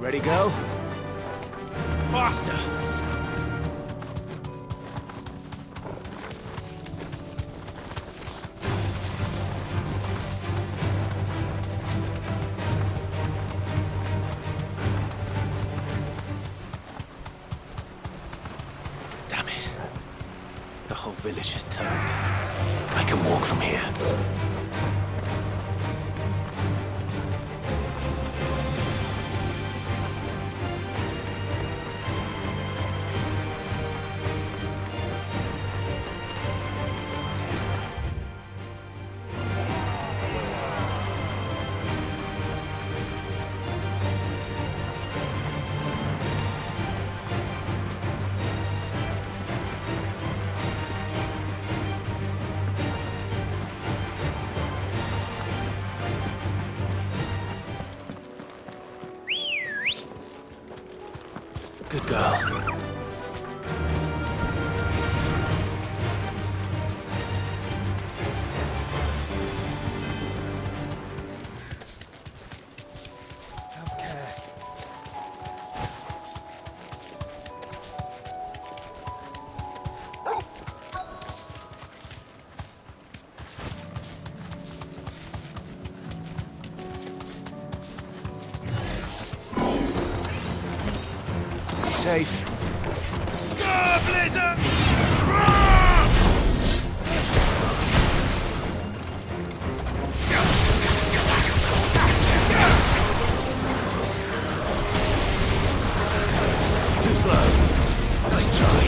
Ready, go? Faster! Damn it. The whole village has turned. I can walk from here. Good girl. Have care. Safe. Go, Blizzard! Too slow. Nice try.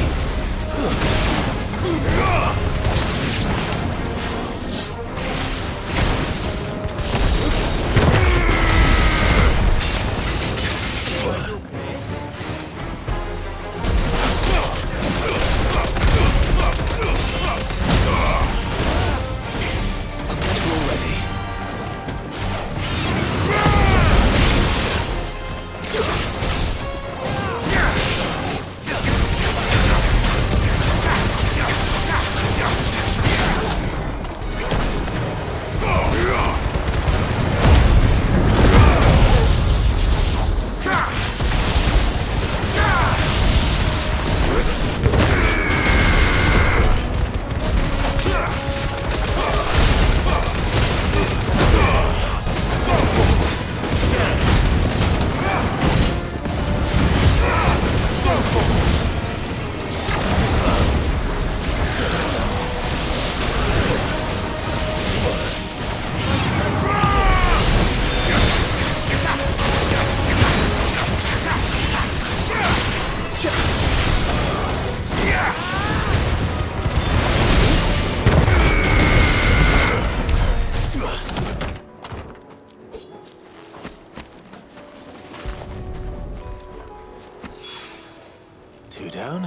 Two down.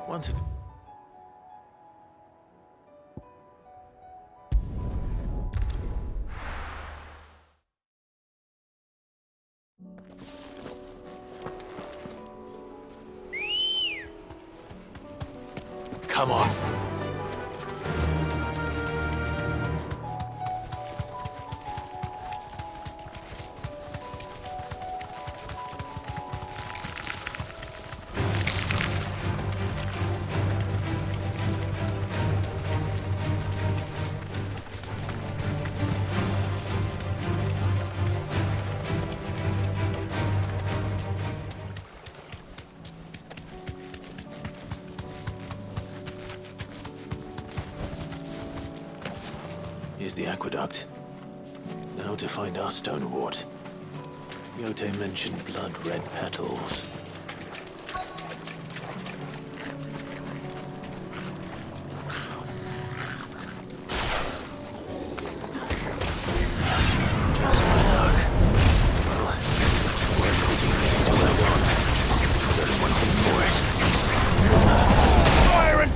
One to... Come on. Here's the aqueduct. Now to find our stonewort. Yote mentioned blood-red petals. Just my luck. Well, we're cooking it till they're gone. There's only one thing for it. Fire and...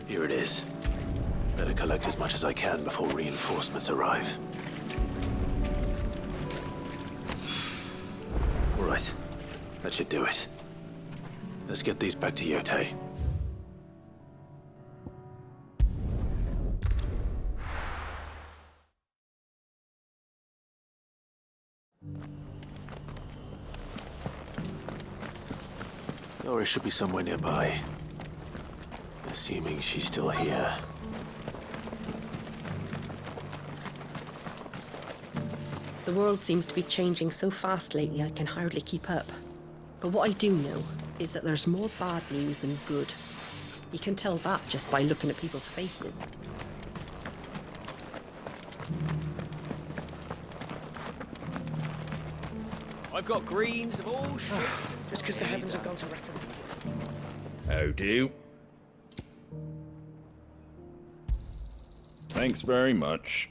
Here it is. Better collect as much as I can before reinforcements arrive. All right. That should do it. Let's get these back to Yote. Doris should be somewhere nearby. Assuming she's still here. The world seems to be changing so fast lately I can hardly keep up. But what I do know is that there's more bad news than good. You can tell that just by looking at people's faces. I've got greens of all shapes. It's because the heavens have gone to record. How do? Thanks very much.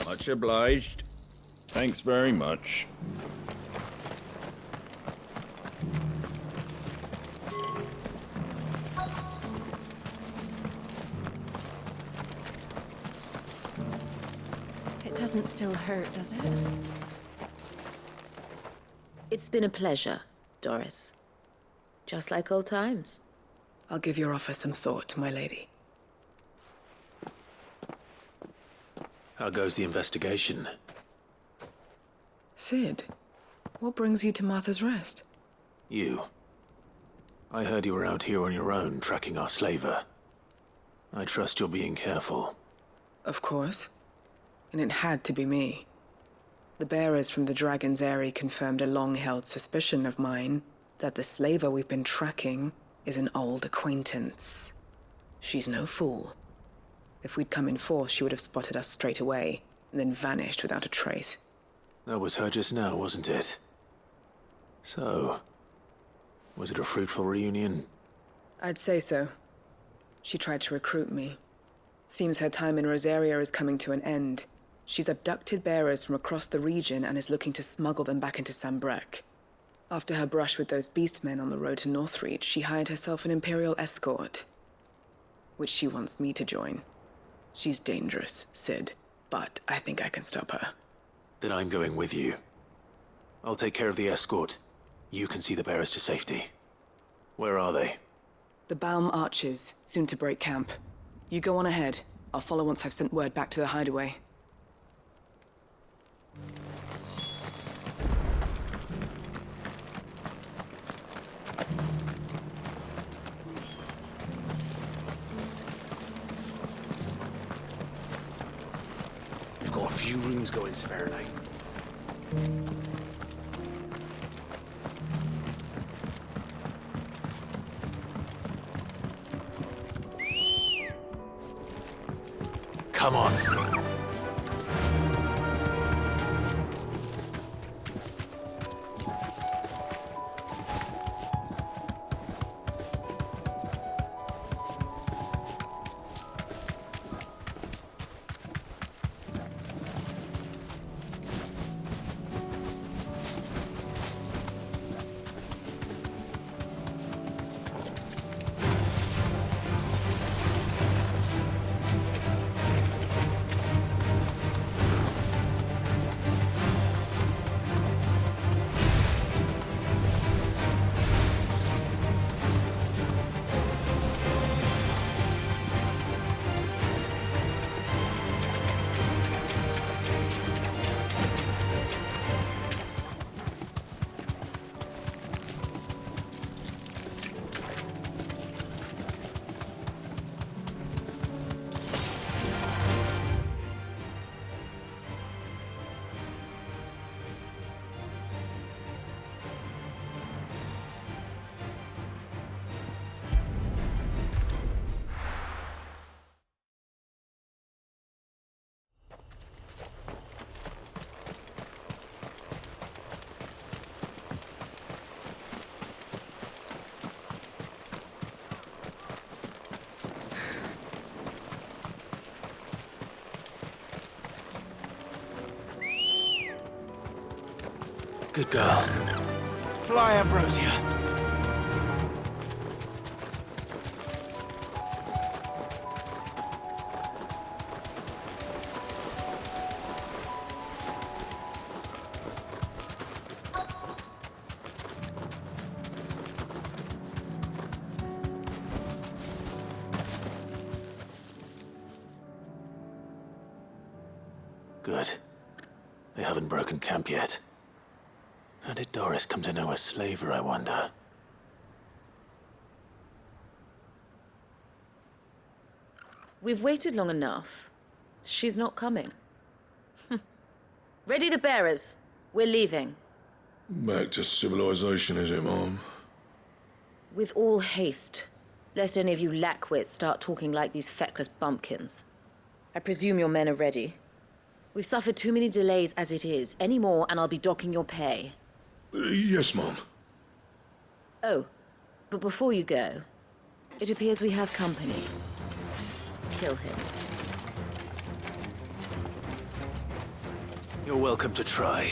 Much obliged. Thanks very much. It doesn't still hurt, does it? It's been a pleasure, Doris. Just like old times. I'll give your offer some thought, my lady. How goes the investigation? Sid, what brings you to Martha's Rest? You. I heard you were out here on your own, tracking our slaver. I trust you're being careful. Of course. And it had to be me. The bearers from the Dragon's Eyrie confirmed a long-held suspicion of mine that the slaver we've been tracking is an old acquaintance. She's no fool. If we'd come in force, she would have spotted us straight away, and then vanished without a trace. That was her just now, wasn't it? So, was it a fruitful reunion? I'd say so. She tried to recruit me. Seems her time in Rosaria is coming to an end. She's abducted bearers from across the region and is looking to smuggle them back into Sambrec. After her brush with those beastmen on the road to Northreach, she hired herself an Imperial escort, which she wants me to join. She's dangerous, Sid, but I think I can stop her. Then I'm going with you. I'll take care of the escort. You can see the bearers to safety. Where are they? The Baum Archers, soon to break camp. You go on ahead. I'll follow once I've sent word back to the hideaway. We've got a few rooms going spare night. Come on. Good girl. Fly, Ambrosia. Good. They haven't broken camp yet. How did Doris come to know a slaver, I wonder? We've waited long enough. She's not coming. Ready the bearers. We're leaving. Back to civilization, is it, Mom? With all haste, lest any of you lackwits start talking like these feckless bumpkins. I presume your men are ready. We've suffered too many delays as it is. Any more, and I'll be docking your pay. Yes, Mom. Oh, but before you go, it appears we have company. Kill him. You're welcome to try.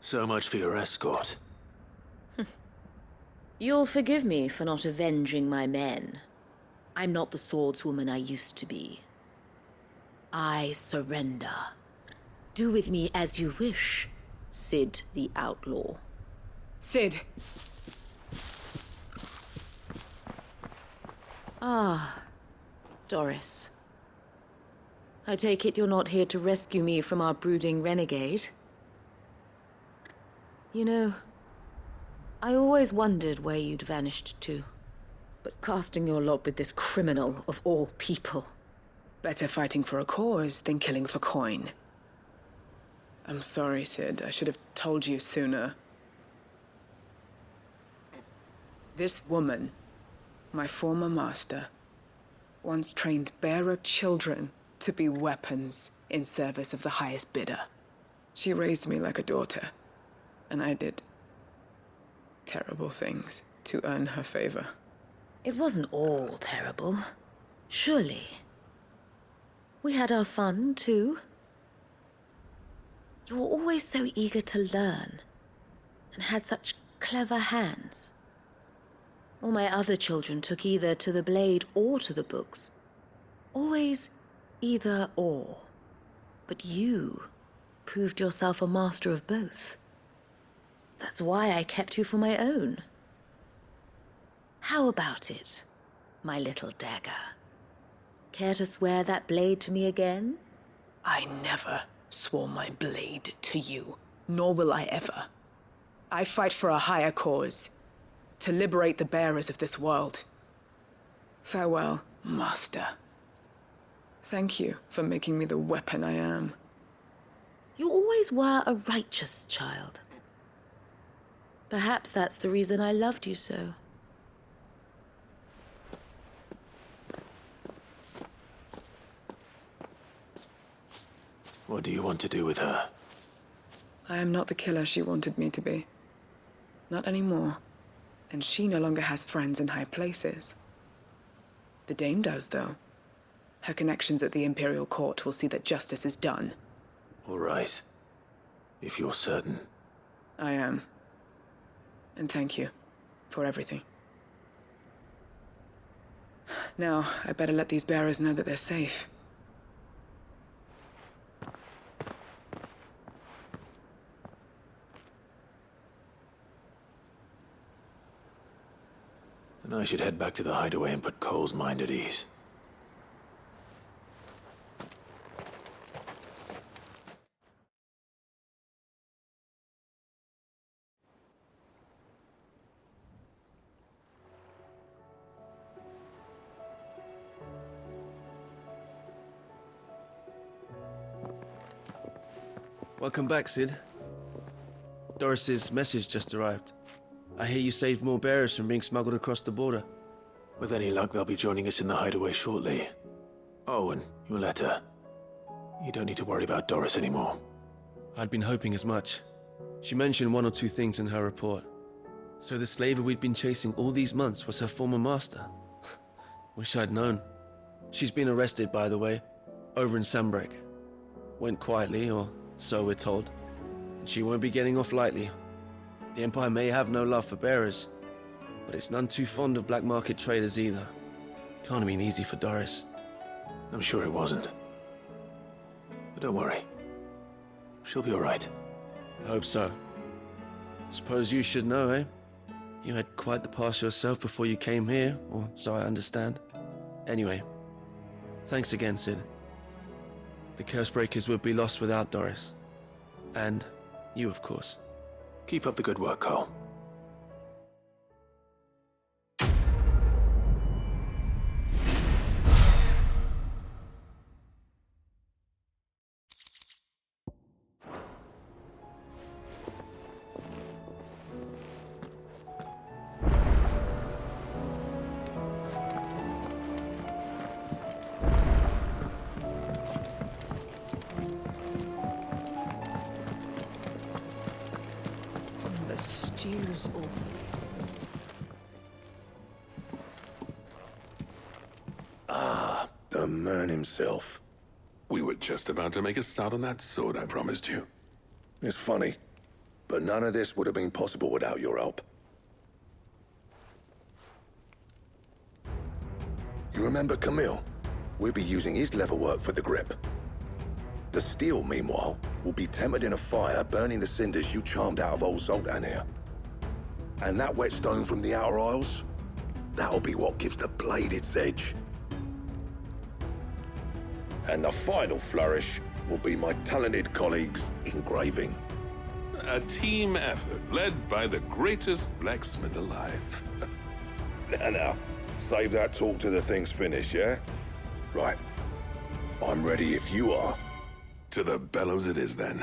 So much for your escort. You'll forgive me for not avenging my men. I'm not the swordswoman I used to be. I surrender. Do with me as you wish, Sid the Outlaw. Sid! Ah, Doris. I take it you're not here to rescue me from our brooding renegade? You know, I always wondered where you'd vanished to. But casting your lot with this criminal of all people... Better fighting for a cause than killing for coin. I'm sorry, Sid. I should have told you sooner. This woman, my former master, once trained bearer children to be weapons in service of the highest bidder. She raised me like a daughter, and I did terrible things to earn her favor. It wasn't all terrible, surely. We had our fun, too. You were always so eager to learn, and had such clever hands. All my other children took either to the blade or to the books. Always either or. But you proved yourself a master of both. That's why I kept you for my own. How about it, my little dagger? Care to swear that blade to me again? I never swore my blade to you, nor will I ever. I fight for a higher cause, to liberate the bearers of this world. Farewell, Master. Thank you for making me the weapon I am. You always were a righteous child. Perhaps that's the reason I loved you so. What do you want to do with her? I am not the killer she wanted me to be. Not anymore. And she no longer has friends in high places. The Dame does, though. Her connections at the Imperial Court will see that justice is done. All right. If you're certain. I am. And thank you for everything. Now, I better let these bearers know that they're safe. Then I should head back to the hideaway and put Cole's mind at ease. Welcome back, Sid. Doris's message just arrived. I hear you saved more bearers from being smuggled across the border. With any luck, they'll be joining us in the hideaway shortly. Oh, and your letter. You don't need to worry about Doris anymore. I'd been hoping as much. She mentioned one or two things in her report. So the slaver we'd been chasing all these months was her former master. Wish I'd known. She's been arrested, by the way, over in Sambrek. Went quietly, or so we're told. And she won't be getting off lightly. The Empire may have no love for bearers, but it's none too fond of black market traders either. Can't have been easy for Doris. I'm sure it wasn't. But don't worry. She'll be all right. I hope so. Suppose you should know, eh? You had quite the past yourself before you came here, or so I understand. Anyway, thanks again, Sid. The Cursebreakers would be lost without Doris. And you, of course. Keep up the good work, Cole. The stew's awful. The man himself. We were just about to make a start on that sword I promised you. It's funny, but none of this would have been possible without your help. You remember Camille? We'll be using his leatherwork for the grip. The steel, meanwhile, will be tempered in a fire, burning the cinders you charmed out of old Zoltan here. And that whetstone from the Outer Isles? That'll be what gives the blade its edge. And the final flourish will be my talented colleagues' engraving. A team effort led by the greatest blacksmith alive. Now, save that talk till the thing's finished, yeah? Right. I'm ready if you are. To the bellows it is, then.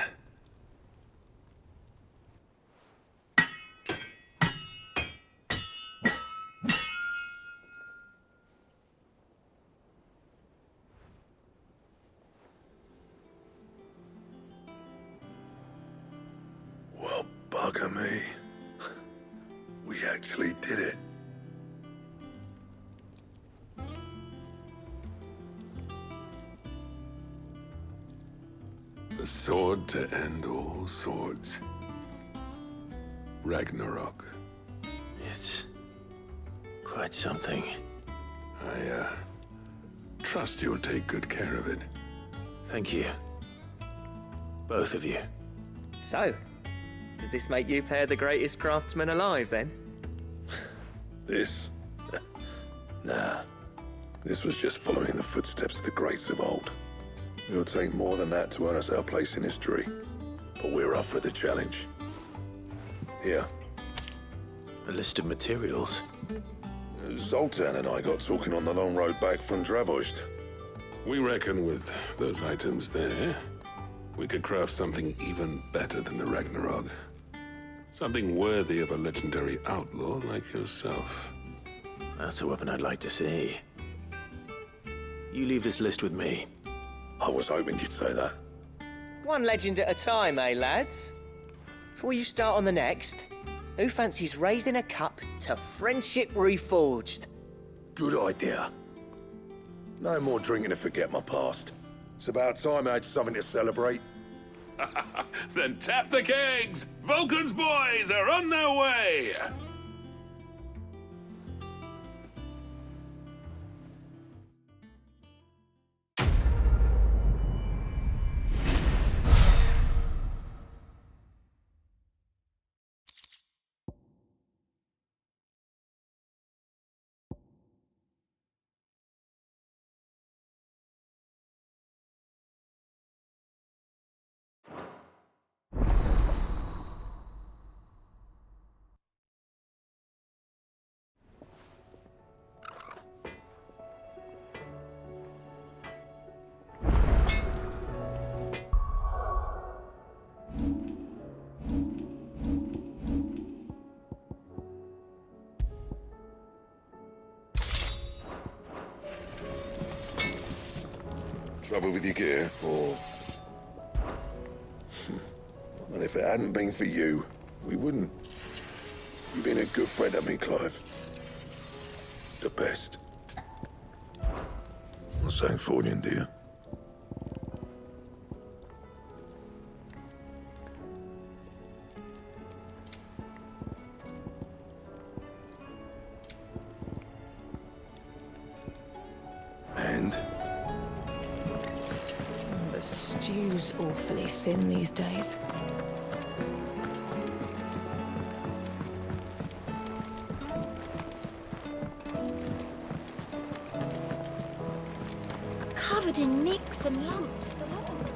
Well, bugger me. We actually did it. The sword to end all swords. Ragnarok. It's quite something. I, trust you'll take good care of it. Thank you. Both of you. So, does this make you pair the greatest craftsmen alive, then? This? Nah. This was just following the footsteps of the greats of old. It'll take more than that to earn us our place in history. But we're up for the challenge. Here. A list of materials. Zoltan and I got talking on the long road back from Dravost. We reckon with those items there, we could craft something even better than the Ragnarok. Something worthy of a legendary outlaw like yourself. That's a weapon I'd like to see. You leave this list with me. I was hoping you'd say that. One legend at a time, eh, lads? Before you start on the next, who fancies raising a cup to friendship reforged? Good idea. No more drinking to forget my past. It's about time I had something to celebrate. Then tap the kegs! Vulcan's boys are on their way! Trouble with your gear, or... And if it hadn't been for you, we wouldn't. You've been a good friend of me, Clive. The best. Not saying Fordian, do you? And? The stew's awfully thin these days. Covered in nicks and lumps, the lot of them.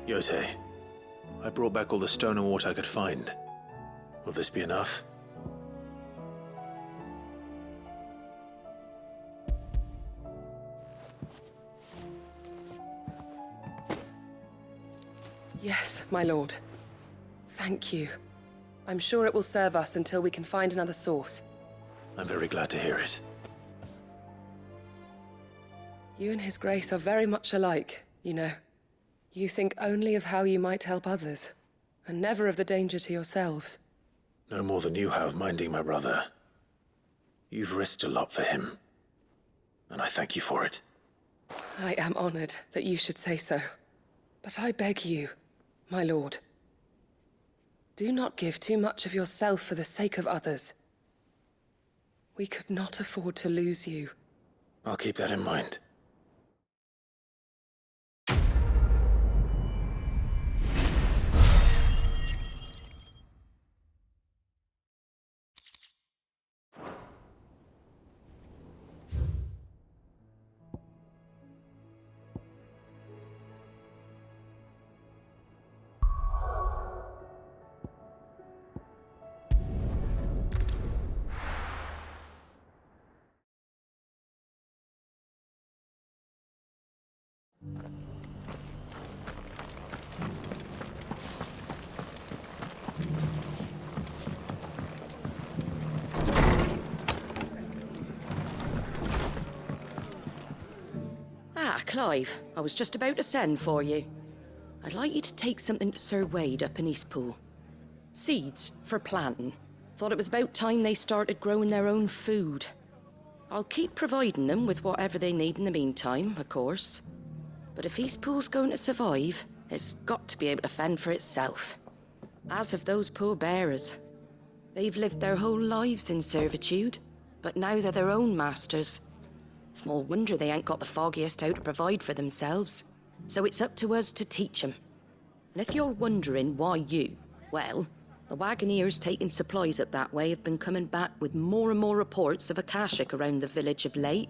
Yote, I brought back all the stone and water I could find. Will this be enough? Yes, my lord. Thank you. I'm sure it will serve us until we can find another source. I'm very glad to hear it. You and His Grace are very much alike, you know. You think only of how you might help others, and never of the danger to yourselves. No more than you have minding my brother. You've risked a lot for him, and I thank you for it. I am honored that you should say so. But I beg you, my lord, do not give too much of yourself for the sake of others. We could not afford to lose you. I'll keep that in mind. Ah, Clive, I was just about to send for you. I'd like you to take something to Sir Wade up in Eastpool. Seeds for planting. Thought it was about time they started growing their own food. I'll keep providing them with whatever they need in the meantime, of course. But if Eastpool's going to survive, it's got to be able to fend for itself. As have those poor bearers. They've lived their whole lives in servitude, but now they're their own masters. Small wonder they ain't got the foggiest how to provide for themselves. So it's up to us to teach them. And if you're wondering why you, well, the Wagoneers taking supplies up that way have been coming back with more and more reports of Akashic around the village of late.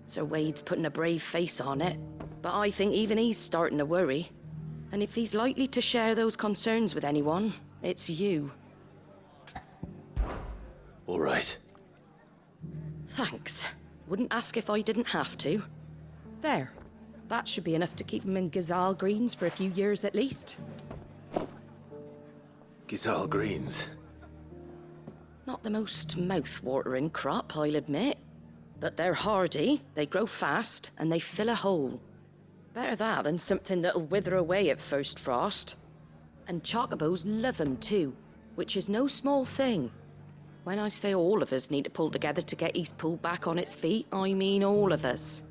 Sir Wade's putting a brave face on it, but I think even he's starting to worry. And if he's likely to share those concerns with anyone, it's you. All right. Thanks. Wouldn't ask if I didn't have to. There. That should be enough to keep him in Gazal Greens for a few years at least. Gazal Greens. Not the most mouth-watering crop, I'll admit. But they're hardy, they grow fast, and they fill a hole. Better that than something that'll wither away at first frost. And chocobos love 'em too, which is no small thing. When I say all of us need to pull together to get Eastpool back on its feet, I mean all of us.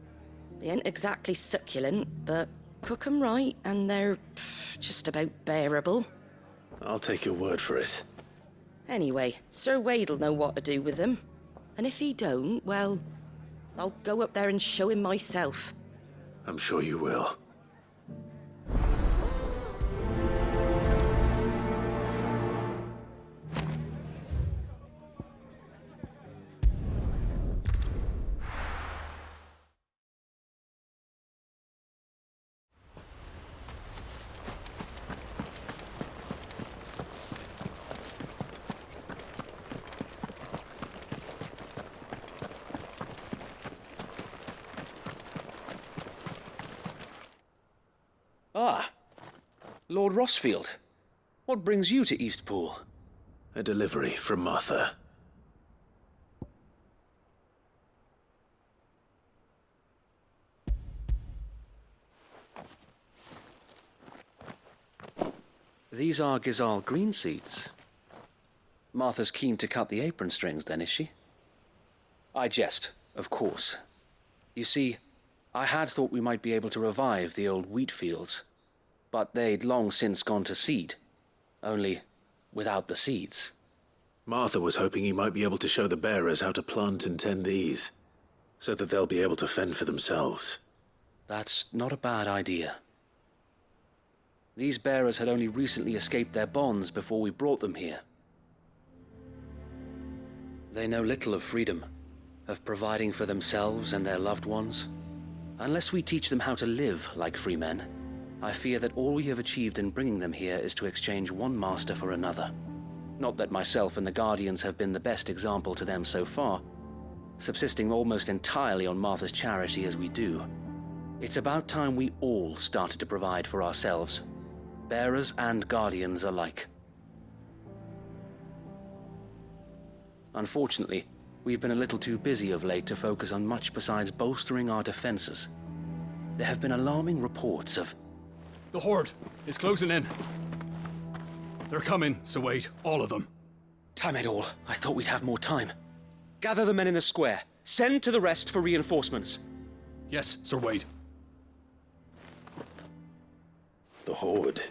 They ain't exactly succulent, but cook 'em right and they're just about bearable. I'll take your word for it. Anyway, Sir Wade'll know what to do with them. And if he don't, well, I'll go up there and show him myself. I'm sure you will. Ah, Lord Rossfield. What brings you to Eastpool? A delivery from Martha. These are Gazal green seeds. Martha's keen to cut the apron strings then, is she? I jest, of course. You see, I had thought we might be able to revive the old wheat fields, but they'd long since gone to seed, only without the seeds. Martha was hoping you might be able to show the bearers how to plant and tend these, so that they'll be able to fend for themselves. That's not a bad idea. These bearers had only recently escaped their bonds before we brought them here. They know little of freedom, of providing for themselves and their loved ones. Unless we teach them how to live like free men, I fear that all we have achieved in bringing them here is to exchange one master for another. Not that myself and the Guardians have been the best example to them so far, subsisting almost entirely on Martha's charity as we do. It's about time we all started to provide for ourselves, bearers and Guardians alike. Unfortunately, we've been a little too busy of late to focus on much besides bolstering our defenses. There have been alarming reports of... The Horde is closing in. They're coming, so wait, all of them. Time it all. I thought we'd have more time. Gather the men in the square. Send to the rest for reinforcements. Yes, Sir Wade. The Horde.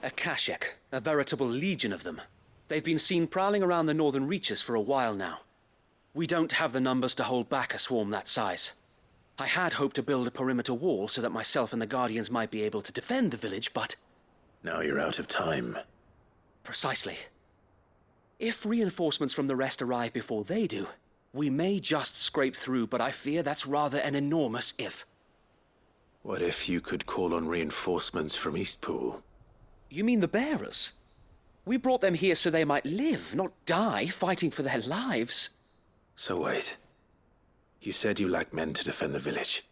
A Kashek, a veritable legion of them. They've been seen prowling around the northern reaches for a while now. We don't have the numbers to hold back a swarm that size. I had hoped to build a perimeter wall so that myself and the Guardians might be able to defend the village, but... Now you're out of time. Precisely. If reinforcements from the rest arrive before they do, we may just scrape through, but I fear that's rather an enormous if. What if you could call on reinforcements from Eastpool? You mean the bearers? We brought them here so they might live, not die, fighting for their lives. So wait. You said you lack men to defend the village.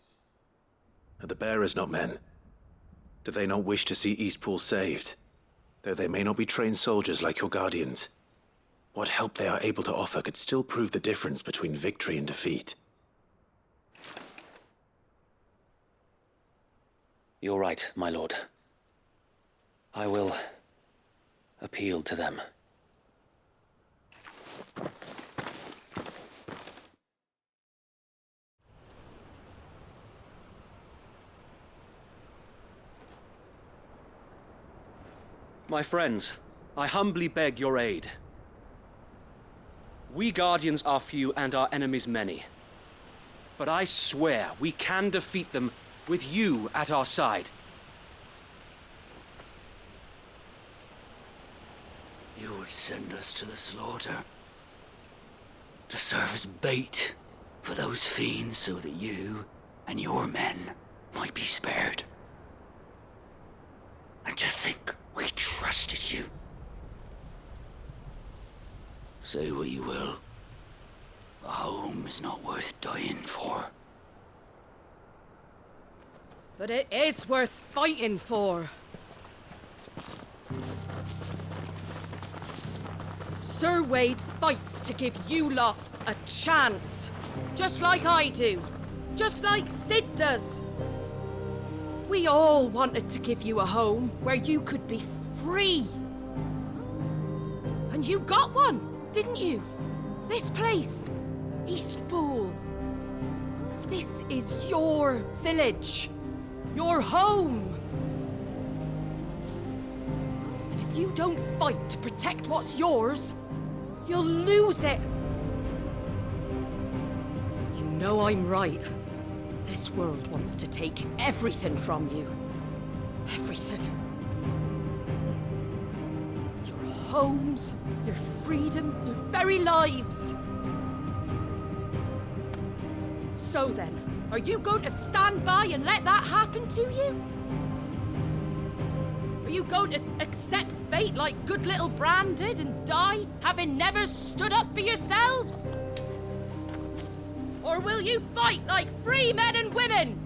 Are the bearers not men? Do they not wish to see Eastpool saved? Though they may not be trained soldiers like your Guardians. What help they are able to offer could still prove the difference between victory and defeat. You're right, my lord. I will appeal to them. My friends, I humbly beg your aid. We Guardians are few and our enemies many. But I swear we can defeat them with you at our side. You would send us to the slaughter, to serve as bait for those fiends so that you and your men might be spared. trusted you. Say what you will. A home is not worth dying for. But it is worth fighting for. Sir Wade fights to give you lot a chance. Just like I do. Just like Sid does. We all wanted to give you a home where you could be free. And you got one, didn't you? This place, Eastpool. This is your village. Your home. And if you don't fight to protect what's yours, you'll lose it. You know I'm right. This world wants to take everything from you. Everything. Your homes, your freedom, your very lives. So then, are you going to stand by and let that happen to you? Are you going to accept fate like good little Bran did and die, having never stood up for yourselves? Or will you fight like free men and women?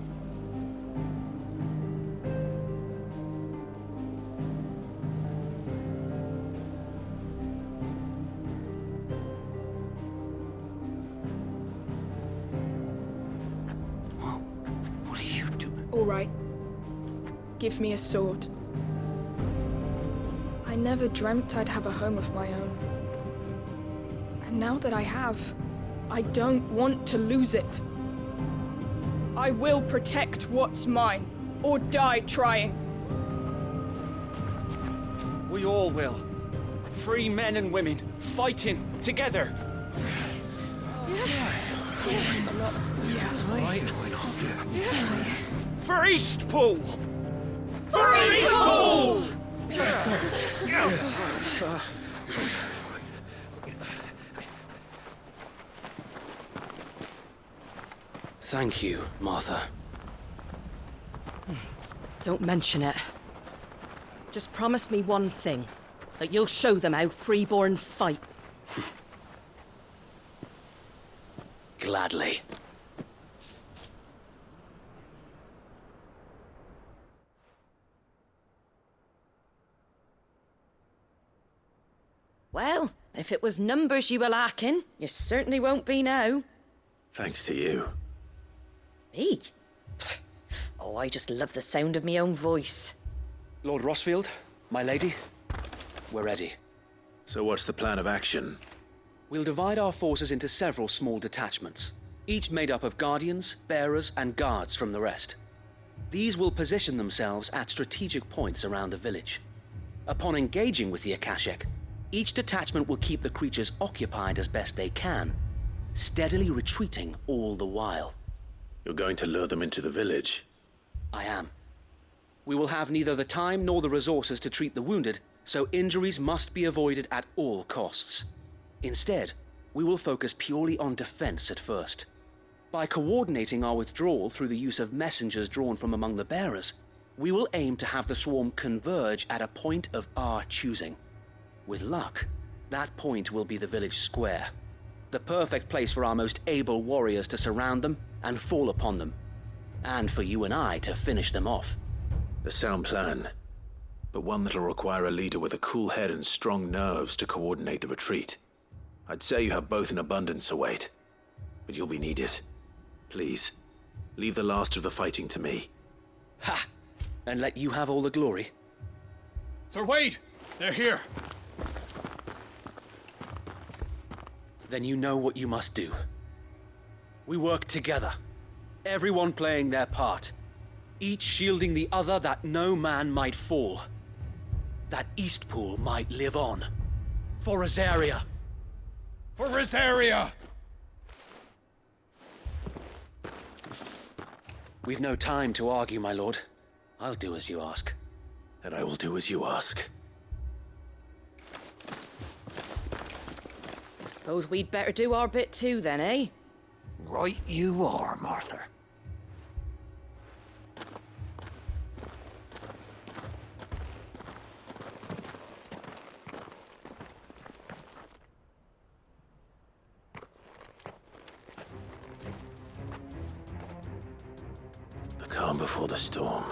What are you doing? All right. Give me a sword. I never dreamt I'd have a home of my own. And now that I have, I don't want to lose it. I will protect what's mine, or die trying. We all will. Free men and women, fighting together. For Eastpool! For Eastpool! Thank you, Martha. Don't mention it. Just promise me one thing. That you'll show them how freeborn fight. Gladly. Well, if it was numbers you were lacking, you certainly won't be now. Thanks to you. Me? Oh, I just love the sound of my own voice. Lord Rossfield, my lady, we're ready. So what's the plan of action? We'll divide our forces into several small detachments, each made up of guardians, bearers, and guards from the rest. These will position themselves at strategic points around the village. Upon engaging with the Akashic, each detachment will keep the creatures occupied as best they can, steadily retreating all the while. You're going to lure them into the village? I am. We will have neither the time nor the resources to treat the wounded, so injuries must be avoided at all costs. Instead, we will focus purely on defense at first. By coordinating our withdrawal through the use of messengers drawn from among the bearers, we will aim to have the swarm converge at a point of our choosing. With luck, that point will be the village square, the perfect place for our most able warriors to surround them and fall upon them, and for you and I to finish them off. A sound plan, but one that'll require a leader with a cool head and strong nerves to coordinate the retreat. I'd say you have both in abundance, Sir Wade, but you'll be needed. Please, leave the last of the fighting to me. Ha! And let you have all the glory. Sir Wade! They're here! Then you know what you must do. We work together, everyone playing their part, each shielding the other that no man might fall, that Eastpool might live on. For Rosaria! For Rosaria! We've no time to argue, my lord. I'll do as you ask. And I will do as you ask. Suppose we'd better do our bit too then, eh? Right you are, Martha. calm before the storm.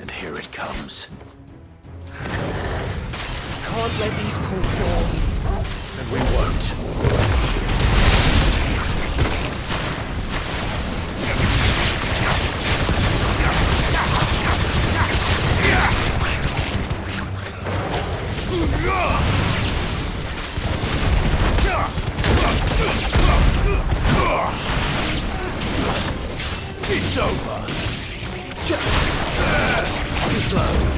And here it comes. Can't let these pull fall. And we won't. It's over. Too slow.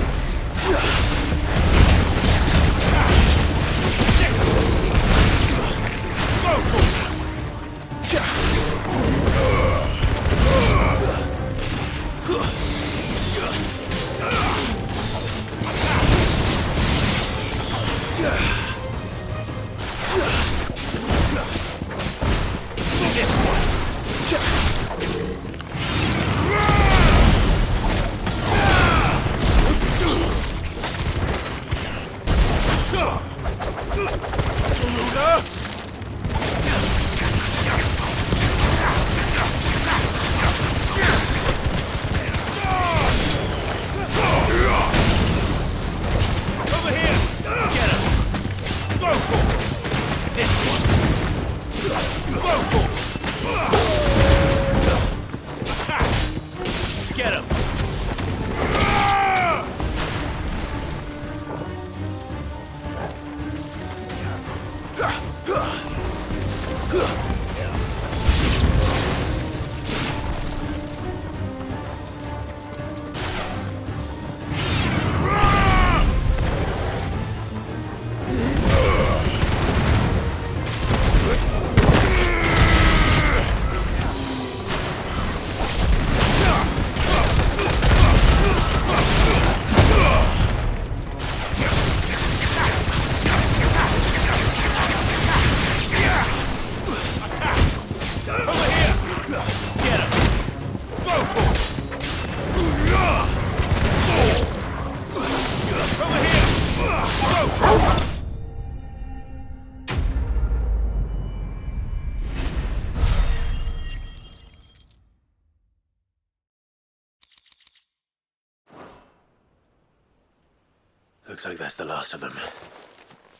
Looks like that's the last of them.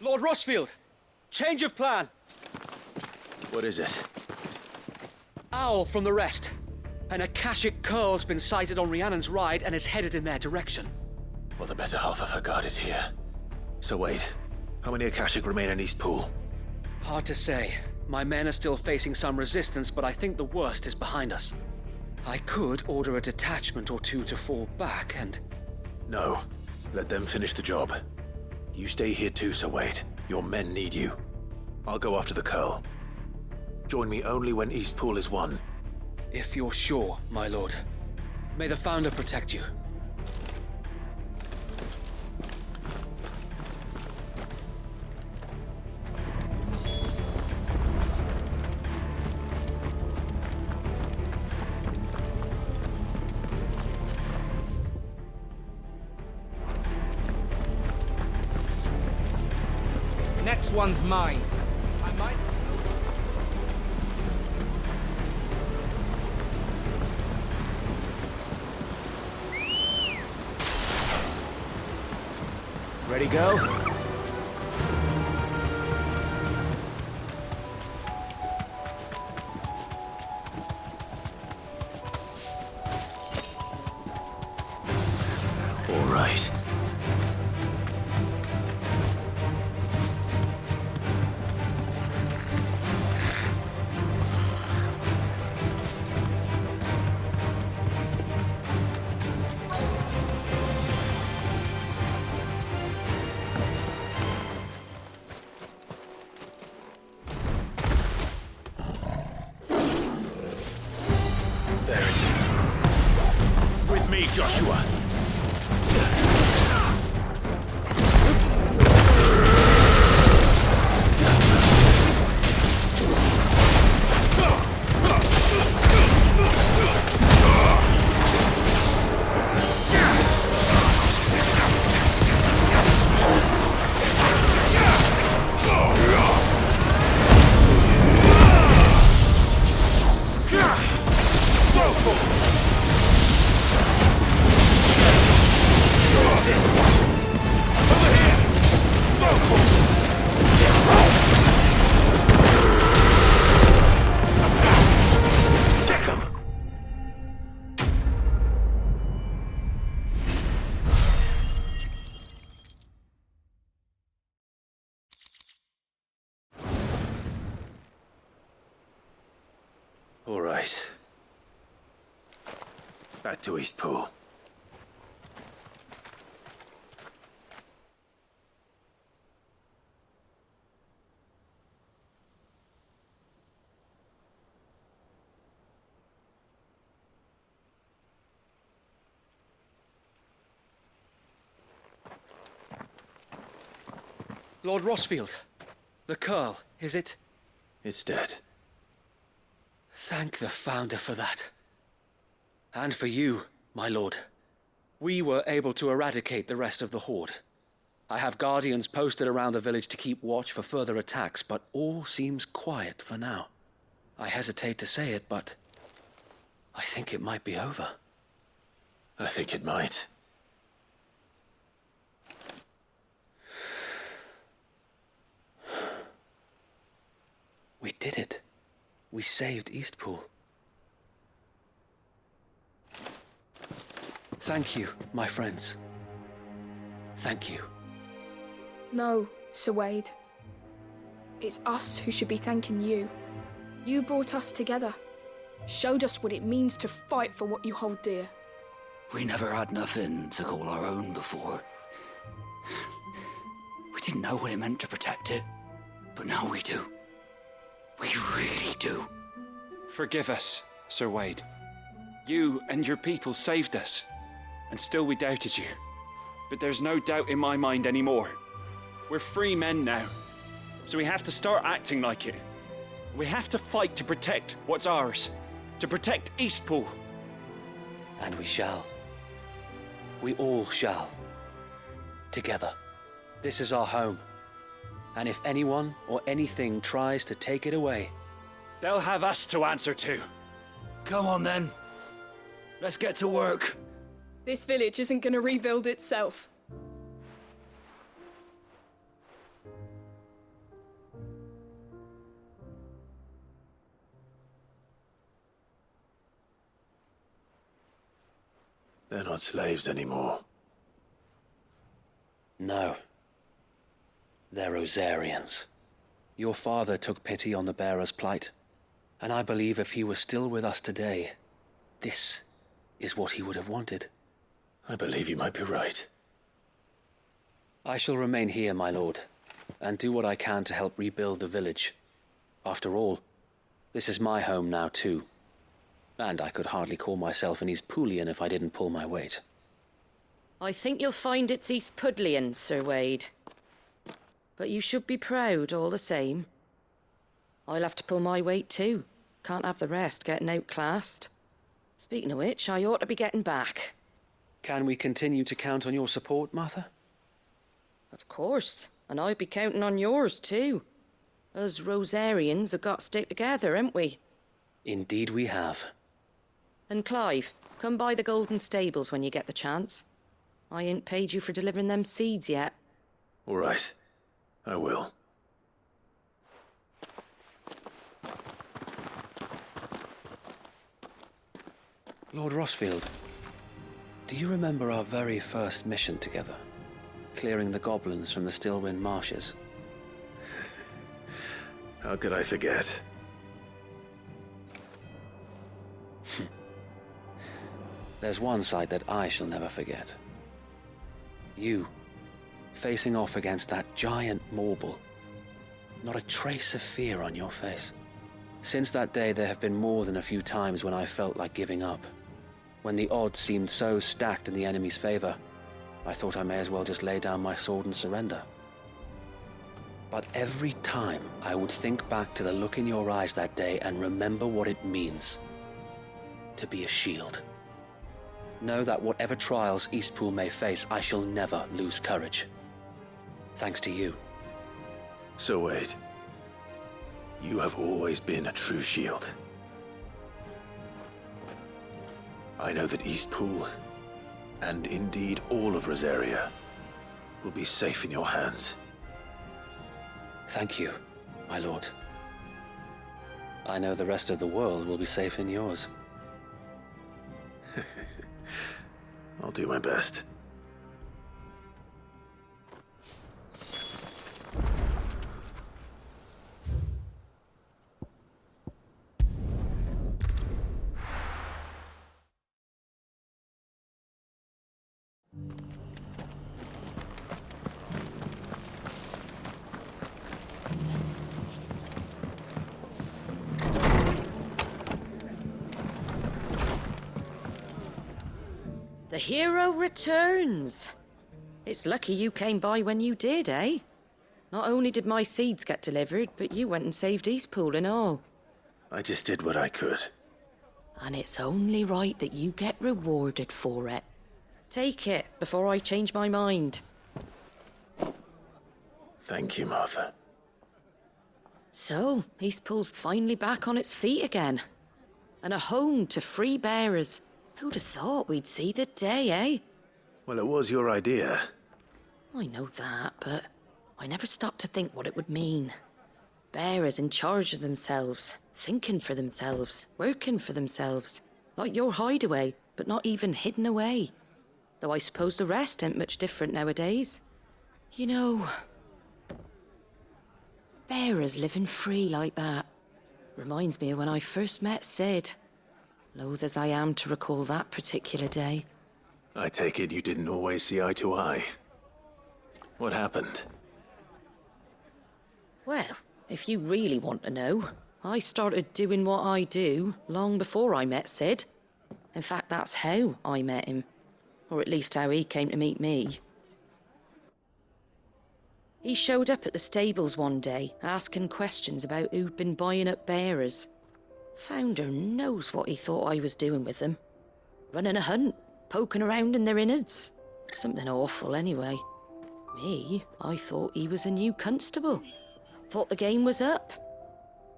Lord Rossfield! Change of plan! What is it? Owl from the rest. An Akashic curl's been sighted on Rhiannon's ride and is headed in their direction. Well, the better half of her guard is here. So wait, how many Akashic remain in East Pool? Hard to say. My men are still facing some resistance, but I think the worst is behind us. I could order a detachment or two to fall back and... No. Let them finish the job. You stay here too, Sir Wade. Your men need you. I'll go after the Curl. Join me only when East Pool is won. If you're sure, my lord. May the Founder protect you. Next one's mine. I might... Ready, go? All right. Joshua. All right. Back to Eastpool. Lord Rossfield, the Curl, is it? It's dead. Thank the Founder for that. And for you, my lord. We were able to eradicate the rest of the Horde. I have guardians posted around the village to keep watch for further attacks, but all seems quiet for now. I hesitate to say it, but I think it might be over. I think it might. We did it. We saved Eastpool. Thank you, my friends. Thank you. No, Sir Wade. It's us who should be thanking you. You brought us together. Showed us what it means to fight for what you hold dear. We never had nothing to call our own before. We didn't know what it meant to protect it, but now we do. We really do. Forgive us, Sir Wade. You and your people saved us, and still we doubted you. But there's no doubt in my mind anymore. We're free men now, so we have to start acting like it. We have to fight to protect what's ours, to protect Eastpool. And we shall. We all shall. Together. This is our home. And if anyone or anything tries to take it away, they'll have us to answer to. Come on then. Let's get to work. This village isn't gonna rebuild itself. They're not slaves anymore. no. They're Rosarians. Your father took pity on the bearer's plight, and I believe if he were still with us today, this is what he would have wanted. I believe you might be right. I shall remain here, my lord, and do what I can to help rebuild the village. After all, this is my home now too, and I could hardly call myself an Eastpoolian if I didn't pull my weight. I think you'll find it's Eastpudlian, Sir Wade. But you should be proud all the same. I'll have to pull my weight too. Can't have the rest getting outclassed. Speaking of which, I ought to be getting back. Can we continue to count on your support, Martha? Of course, and I'll be counting on yours too. Us Rosarians have got to stick together, haven't we? Indeed we have. And Clive, come by the Golden Stables when you get the chance. I ain't paid you for delivering them seeds yet. All right. I will. Lord Rossfield, do you remember our very first mission together? Clearing the goblins from the Stillwind marshes? How could I forget? There's one sight that I shall never forget. You, facing off against that giant Morble. Not a trace of fear on your face. Since that day, there have been more than a few times when I felt like giving up. When the odds seemed so stacked in the enemy's favor, I thought I may as well just lay down my sword and surrender. But every time I would think back to the look in your eyes that day and remember what it means to be a shield. Know that whatever trials Eastpool may face, I shall never lose courage. Thanks to you. So Wade, you have always been a true shield. I know that Eastpool, and indeed all of Rosaria, will be safe in your hands. Thank you, my lord. I know the rest of the world will be safe in yours. I'll do my best. The hero returns. It's lucky you came by when you did, eh? Not only did my seeds get delivered, but you went and saved Eastpool and all. I just did what I could. And it's only right that you get rewarded for it. Take it before I change my mind. Thank you, Martha. So, Eastpool's finally back on its feet again. And a home to free bearers. Who'd have thought we'd see the day, eh? Well, it was your idea. I know that, but I never stopped to think what it would mean. Bearers in charge of themselves, thinking for themselves, working for themselves. Like your hideaway, but not even hidden away. Though I suppose the rest ain't much different nowadays. You know, bearers living free like that reminds me of when I first met Sid. Loath as I am to recall that particular day. I take it you didn't always see eye to eye. What happened? Well, if you really want to know, I started doing what I do long before I met Sid. In fact, that's how I met him. Or at least how he came to meet me. He showed up at the stables one day, asking questions about who'd been buying up bearers. Founder knows what he thought I was doing with them. Running a hunt, poking around in their innards. Something awful, anyway. Me, I thought he was a new constable. Thought the game was up.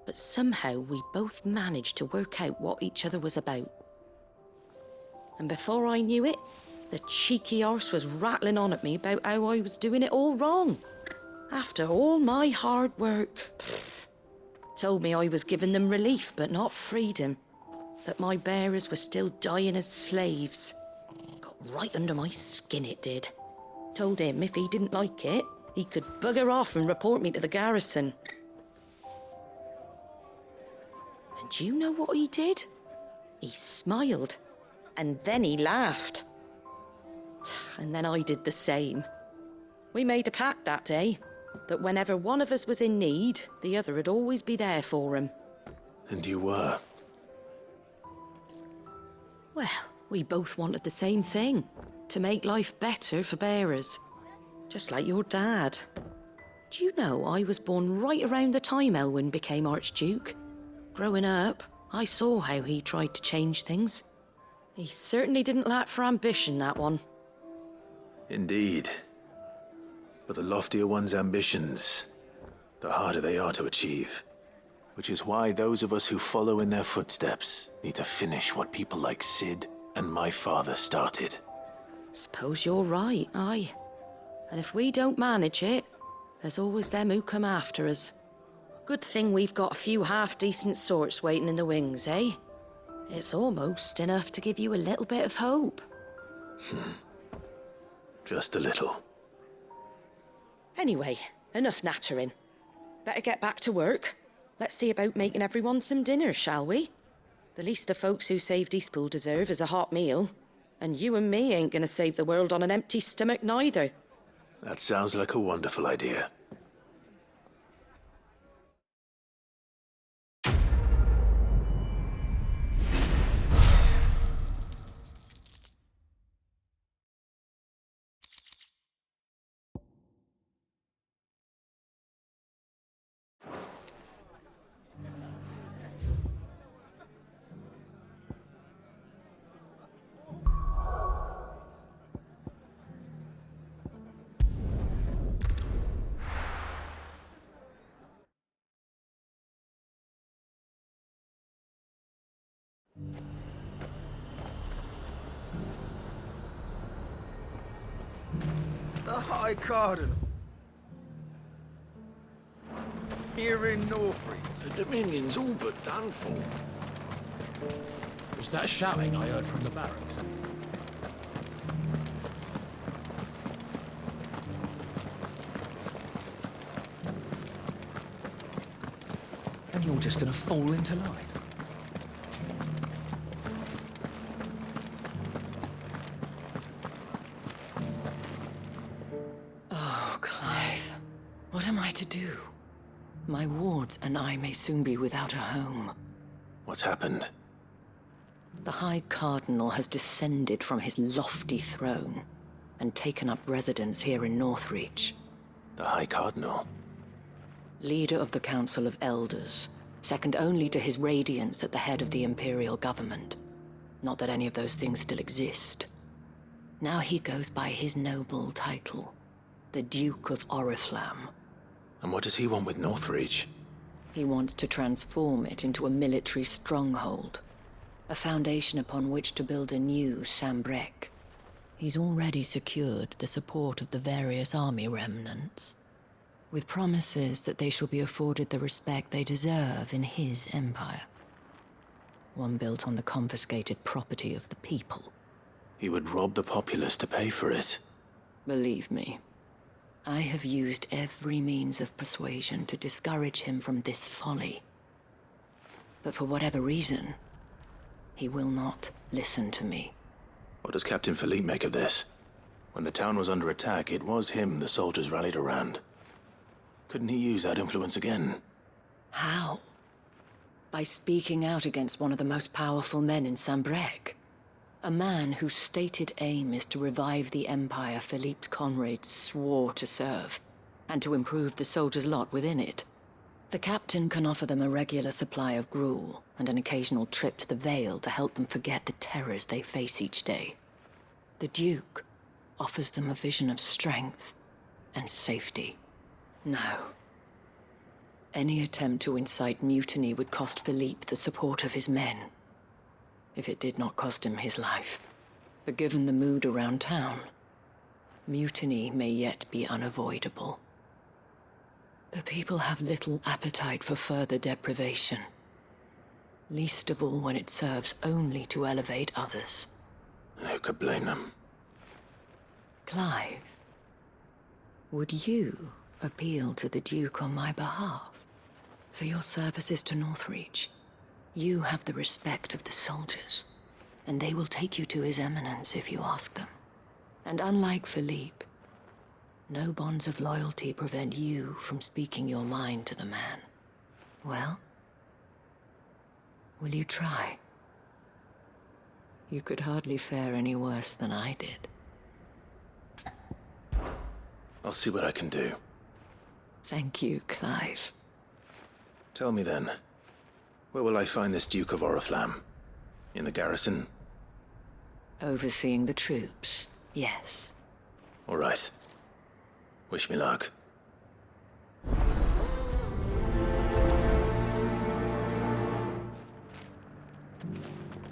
But somehow we both managed to work out what each other was about. And before I knew it, the cheeky arse was rattling on at me about how I was doing it all wrong. After all my hard work. Told me I was giving them relief, but not freedom. That my bearers were still dying as slaves. Got right under my skin, it did. Told him if he didn't like it, he could bugger off and report me to the garrison. And do you know what he did? He smiled. And then he laughed. And then I did the same. We made a pact that day, that whenever one of us was in need, the other would always be there for him. And you were? Well, we both wanted the same thing. To make life better for bearers. Just like your dad. Do you know I was born right around the time Elwyn became Archduke? Growing up, I saw how he tried to change things. He certainly didn't lack for ambition, that one. Indeed. But the loftier one's ambitions, the harder they are to achieve. Which is why those of us who follow in their footsteps need to finish what people like Sid and my father started. Suppose you're right, aye. And if we don't manage it, there's always them who come after us. Good thing we've got a few half-decent sorts waiting in the wings, eh? It's almost enough to give you a little bit of hope. Just a little. Anyway, enough nattering. Better get back to work. Let's see about making everyone some dinner, shall we? The least the folks who saved Eastpool deserve is a hot meal. And you and me ain't gonna save the world on an empty stomach neither. That sounds like a wonderful idea. The High Cardinal. Here in Northbury. The Dominion's all but done for. Was that shouting I heard from the barracks? And you're just gonna fall into line. Oh, Clive. What am I to do? My wards and I may soon be without a home. What's happened? The High Cardinal has descended from his lofty throne and taken up residence here in Northreach. The High Cardinal? Leader of the Council of Elders, second only to his Radiance at the head of the Imperial government. Not that any of those things still exist. Now he goes by his noble title, the Duke of Oriflamme. And what does he want with Northreach? He wants to transform it into a military stronghold, a foundation upon which to build a new Sambrec. He's already secured the support of the various army remnants, with promises that they shall be afforded the respect they deserve in his empire. One built on the confiscated property of the people. He would rob the populace to pay for it. Believe me, I have used every means of persuasion to discourage him from this folly. But for whatever reason, he will not listen to me. What does Captain Philippe make of this? When the town was under attack, it was him the soldiers rallied around. Couldn't he use that influence again? How? By speaking out against one of the most powerful men in Sambrec. A man whose stated aim is to revive the empire Philippe's comrades swore to serve, and to improve the soldiers' lot within it. The captain can offer them a regular supply of gruel, and an occasional trip to the Vale to help them forget the terrors they face each day. The Duke offers them a vision of strength and safety. No. Any attempt to incite mutiny would cost Philippe the support of his men, if it did not cost him his life. But given the mood around town, mutiny may yet be unavoidable. The people have little appetite for further deprivation, least of all when it serves only to elevate others. And who could blame them? Clive, would you appeal to the Duke on my behalf? For your services to Northreach, you have the respect of the soldiers, and they will take you to His Eminence if you ask them. And unlike Philippe, no bonds of loyalty prevent you from speaking your mind to the man. Well, will you try? You could hardly fare any worse than I did. I'll see what I can do. Thank you, Clive. Tell me then, where will I find this Duke of Oriflamme? In the garrison? Overseeing the troops, yes. All right. Wish me luck.